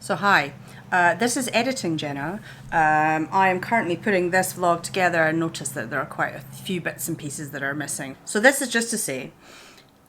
So hi, this is Editing Jenna. I am currently putting this vlog together and noticed that there are quite a few bits and pieces that are missing. So this is just to say,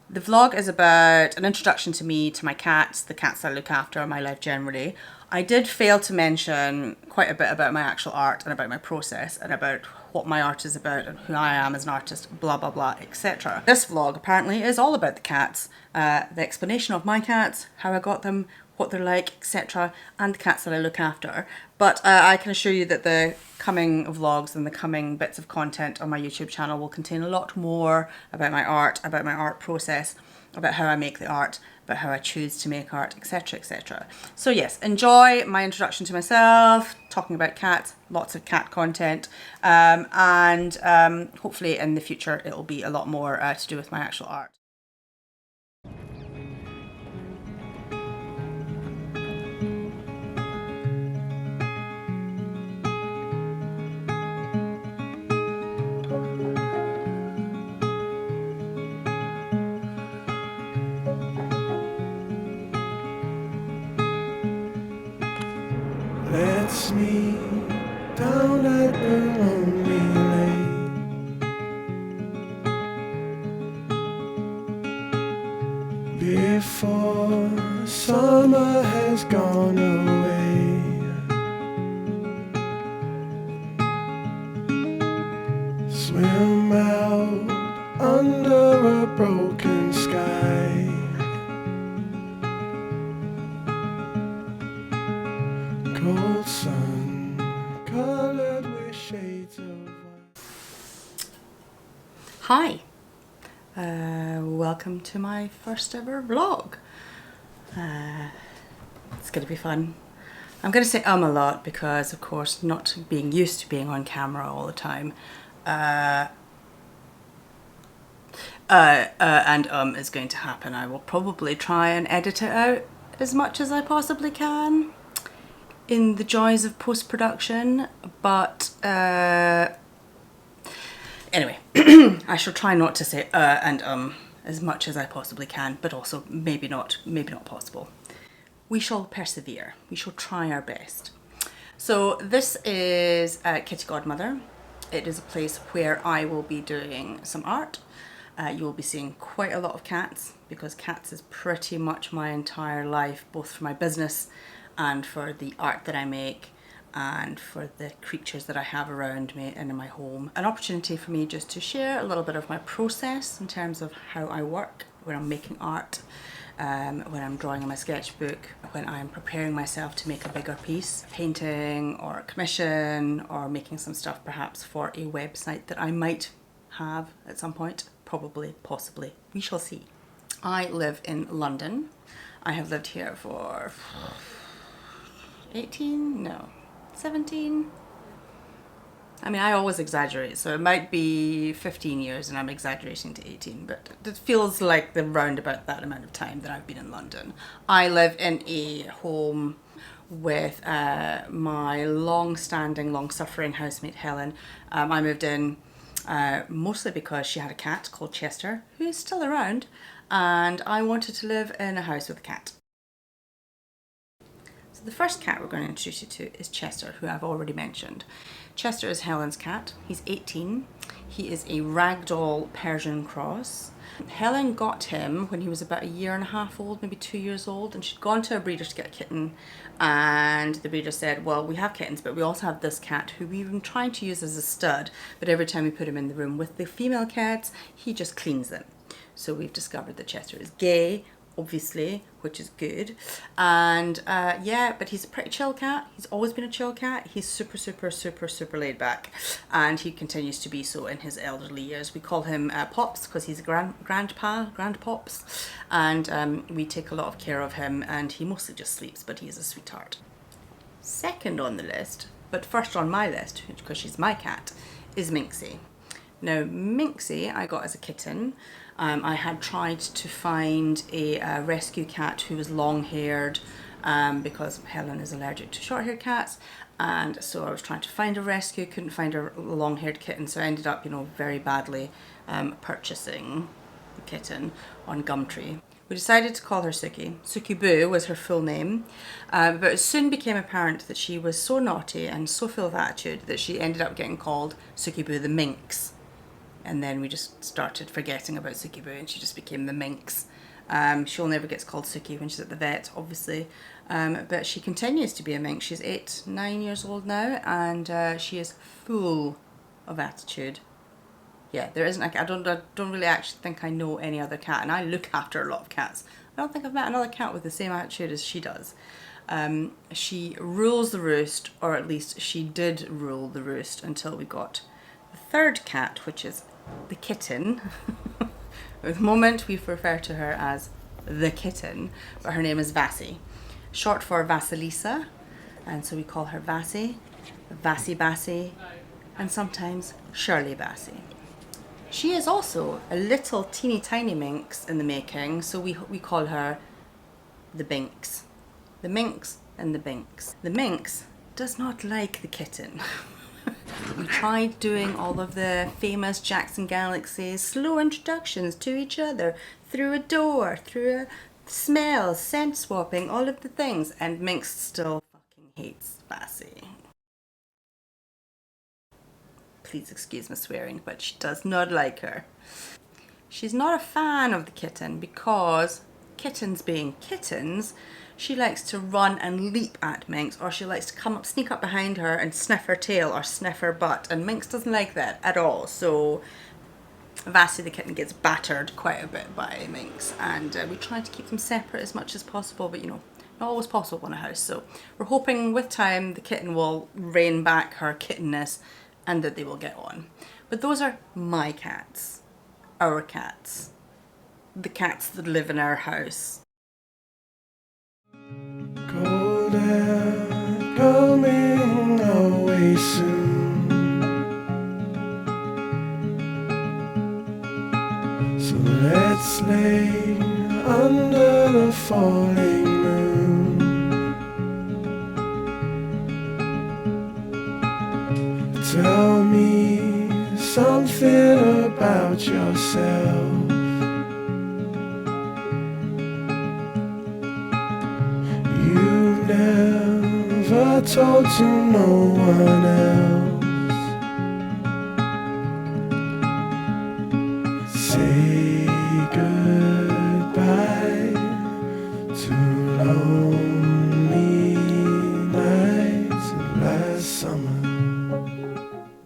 the vlog is about an introduction to me, to my cats, the cats I look after, my life generally. I did fail to mention quite a bit about my actual art and about my process and about what my art is about and who I am as an artist, blah blah blah, etc. This vlog apparently is all about the cats, the explanation of my cats, how I got them, what they're like, etc., and the cats that I look after. But I can assure you that the coming vlogs and the coming bits of content on my YouTube channel will contain a lot more about my art process, about how I make the art, about how I choose to make art, etc., etc. So yes, enjoy my introduction to myself, talking about cats, lots of cat content, and hopefully in the future it'll be a lot more to do with my actual art. Let's meet down at the lonely lake before summer has gone away. Swim out under a broken sky. Cold sun colored with shades of white. Hi, welcome to my first ever vlog. It's gonna be fun. I'm gonna say a lot because, of course, not being used to being on camera all the time, and is going to happen. I will probably try and edit it out as much as I possibly can in the joys of post-production, but anyway, I shall try not to say and as much as I possibly can, but also maybe not possible. We shall persevere. We shall try our best. So this is Kittygodmother. It is a place where I will be doing some art. You will be seeing quite a lot of cats because cats is pretty much my entire life, both for my business and for the art that I make and for the creatures that I have around me and in my home. An opportunity for me just to share a little bit of my process in terms of how I work when I'm making art, when I'm drawing in my sketchbook, when I'm preparing myself to make a bigger piece, painting or a commission, or making some stuff perhaps for a website that I might have at some point, probably, possibly, we shall see. I live in London. I have lived here for 17. I mean, I always exaggerate, so it might be 15 years and I'm exaggerating to 18, but it feels like the roundabout that amount of time that I've been in London. I live in a home with my long-standing, long-suffering housemate Helen. I moved in mostly because she had a cat called Chester, who is still around, and I wanted to live in a house with a cat. So the first cat we're going to introduce you to is Chester, who I've already mentioned. Chester is Helen's cat. He's 18. He is a ragdoll Persian cross. Helen got him when he was about 1.5 years old, maybe 2 years old, and she'd gone to a breeder to get a kitten, and the breeder said, well, we have kittens, but we also have this cat who we've been trying to use as a stud, but every time we put him in the room with the female cats, he just cleans them. So we've discovered that Chester is gay, obviously, which is good. And yeah, but he's a pretty chill cat. He's always been a chill cat. He's super laid back, and he continues to be so in his elderly years. We call him Pops because he's a grand Pops, and we take a lot of care of him, and he mostly just sleeps, but he's a sweetheart. Second on the list, but first on my list, because she's my cat, is Minxie. Now, Minxie I got as a kitten. I had tried to find a rescue cat who was long-haired because Helen is allergic to short-haired cats, and so I was trying to find a rescue, couldn't find a long-haired kitten, so I ended up, very badly purchasing the kitten on Gumtree. We decided to call her Suki. Suki Boo was her full name, but it soon became apparent that she was so naughty and so full of attitude that she ended up getting called Suki Boo the Minx. And then we just started forgetting about Suki Boo and she just became the Minx. She only ever gets called Suki when she's at the vet, obviously. But she continues to be a minx. She's 9 years old now, and she is full of attitude. Yeah, there isn't. I don't really actually think I know any other cat, and I look after a lot of cats. I don't think I've met another cat with the same attitude as she does. She rules the roost, or at least she did rule the roost until we got the third cat, which is the kitten. At the moment, we refer to her as the kitten, but her name is Vassie, short for Vasilisa, and so we call her Vassie, Vassie, and sometimes Shirley Vassie. She is also a little teeny tiny minx in the making, so we call her the Binks. The minx and the Binks. The minx does not like the kitten. We tried doing all of the famous Jackson Galaxy slow introductions to each other through a door, through a smell, scent swapping, all of the things, and Minx still fucking hates Vassie. Please excuse my swearing, but she does not like her. She's not a fan of the kitten because, kittens being kittens, she likes to run and leap at Minx, or she likes to come up, sneak up behind her and sniff her tail or sniff her butt, and Minx doesn't like that at all. So Vassie the kitten gets battered quite a bit by Minx, and we try to keep them separate as much as possible, but you know, not always possible in a house. So we're hoping with time the kitten will rein back her kittenness and that they will get on. But those are my cats, our cats, the cats that live in our house. Cold air coming away soon, so let's lay under the falling moon. Tell me something about yourself. You've never told to no one else. Say goodbye to lonely nights last summer.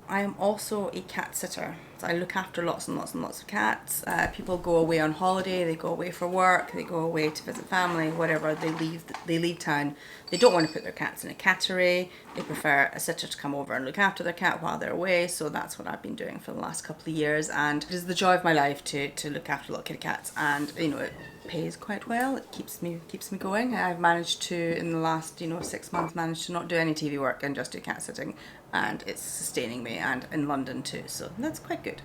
I am also a cat sitter. So I look after lots and lots and lots of cats. People go away on holiday, they go away for work, they go away to visit family, whatever, they leave town. They don't want to put their cats in a cattery. They prefer a sitter to come over and look after their cat while they're away. So that's what I've been doing for the last couple of years, and it is the joy of my life to look after little kitty cats, and you know, it pays quite well. It keeps me going. I've managed to, in the last 6 months, managed to not do any TV work and just do cat sitting, and it's sustaining me, and in London too, so that's quite good.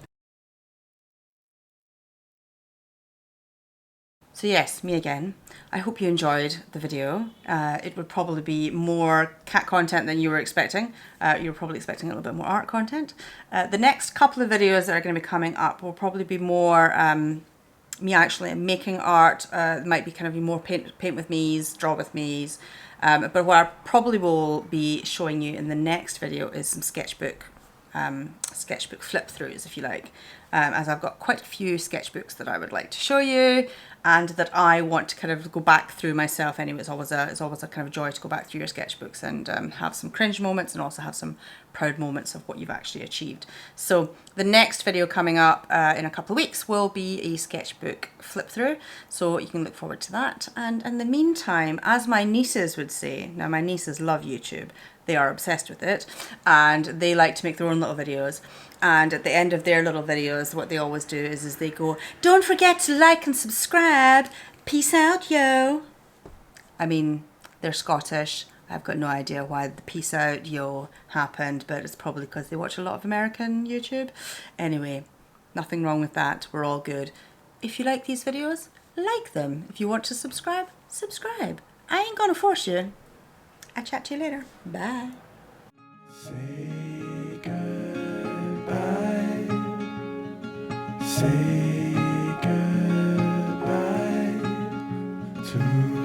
So yes, me again. I hope you enjoyed the video. It would probably be more cat content than you were expecting. You were probably expecting a little bit more art content. The next couple of videos that are going to be coming up will probably be more me actually making art. Might be kind of more paint with me's, draw with me's. But what I probably will be showing you in the next video is some sketchbook flip throughs, if you like, as I've got quite a few sketchbooks that I would like to show you and that I want to kind of go back through myself anyway. It's always a kind of joy to go back through your sketchbooks and have some cringe moments and also have some proud moments of what you've actually achieved. So the next video coming up in a couple of weeks will be a sketchbook flip through, so you can look forward to that. And in the meantime, as my nieces would say, now my nieces love YouTube, they are obsessed with it, and they like to make their own little videos. And at the end of their little videos, what they always do is they go, "Don't forget to like and subscribe. Peace out, yo." I mean, they're Scottish. I've got no idea why the peace out, yo happened, but it's probably because they watch a lot of American YouTube. Anyway, nothing wrong with that. We're all good. If you like these videos, like them. If you want to subscribe, subscribe. I ain't gonna force you. I'll chat to you later. Bye. Say goodbye. Say goodbye. to